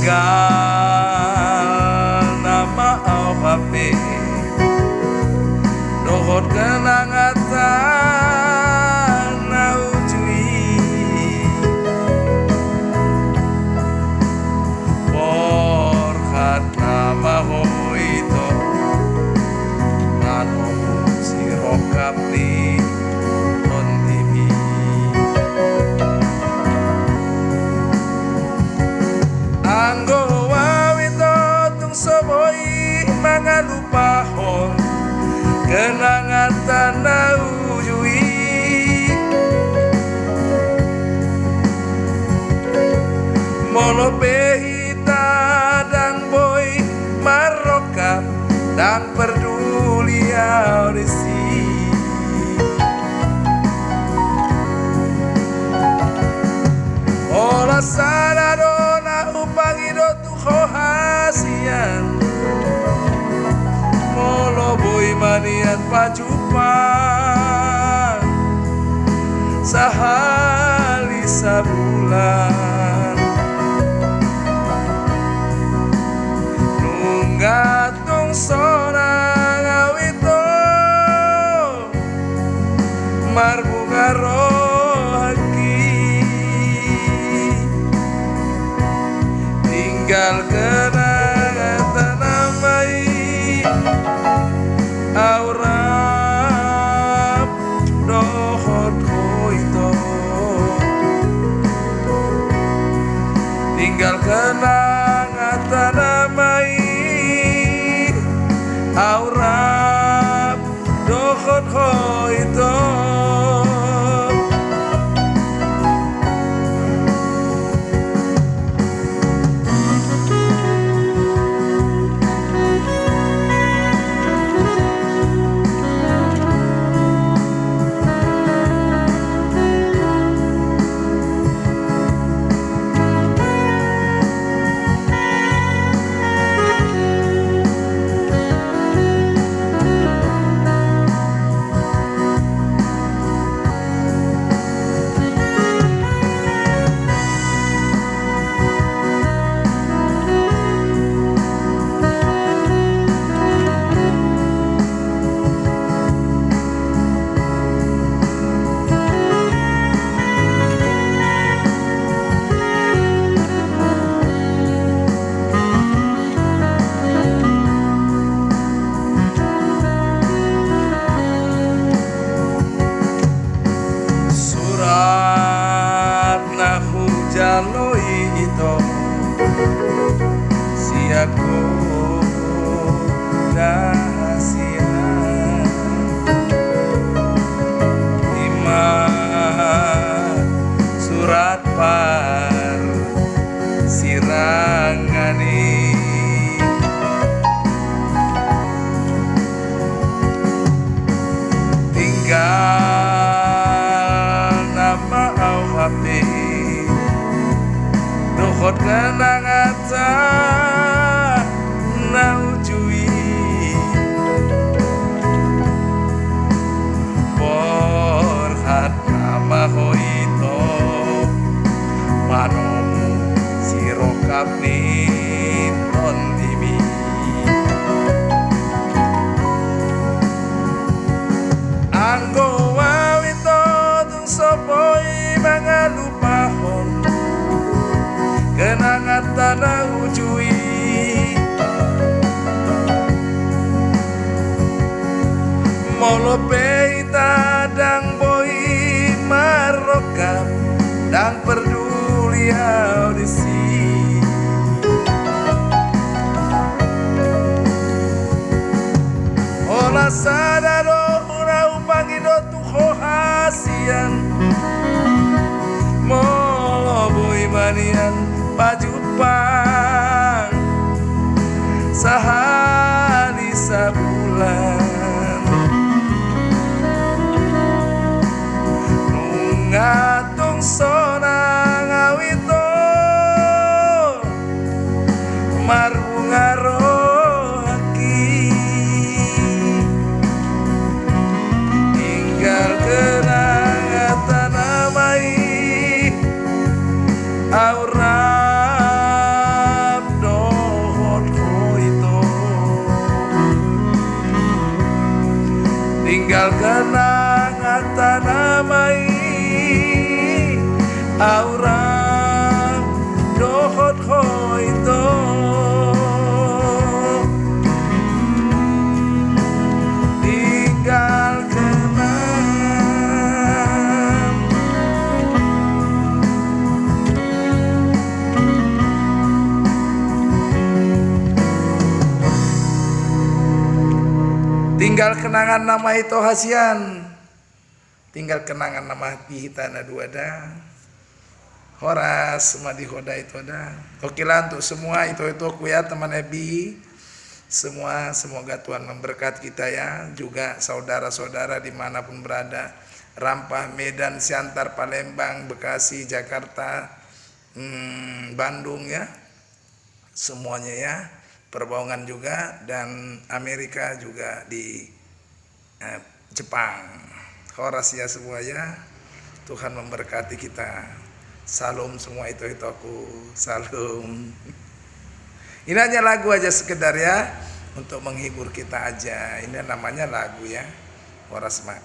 tinggal nama au HP dohot kenangatan nau jui porkat nama hoito nano sirokap ni on TV anggo wawito tung soboi mangalupahon kenangatan naujui molopehita dan boy marokap dan peduli audisi olah saladona upangido tu hasian molo boy manian pajupan sahali sabulan nunggatung sonang awito marbunga rohaki tinggal kenangatan namai aurap dohot koito tinggal kenangatan namai aurap dohot koito jaloi ito siaku rahasia lima surat par sirangani tinggal nama au HP dohot kenangatan naujui porhat nama hoito manomu sirokap ni on TV anggo wawito tung sopoi mangalupahon kenangatan naujui molopeita dang boy marokap dang peduli audisi olah sadaro ura upangido tu hasian molo boy manian pajupan sahali sabulan nungatung sonang awito marbunga rohaki tinggal kenangatan namai aurap tinggal kenangan nama itu hasian, tinggal kenangan nama kita na dua dah. Horas madi hoda itu ada. Oke lah untuk semua itu aku ya teman Ebi. Semua semoga Tuhan memberkati kita ya. Juga saudara-saudara dimanapun berada. Rampah, Medan, Siantar, Palembang, Bekasi, Jakarta, Bandung ya. Semuanya ya. Perbaungan juga dan Amerika juga di Jepang. Horas ya semua ya. Tuhan memberkati kita. Salam semua itu aku. Salam. Ini hanya lagu aja sekedar ya untuk menghibur kita aja. Ini namanya lagu ya. Horas mak.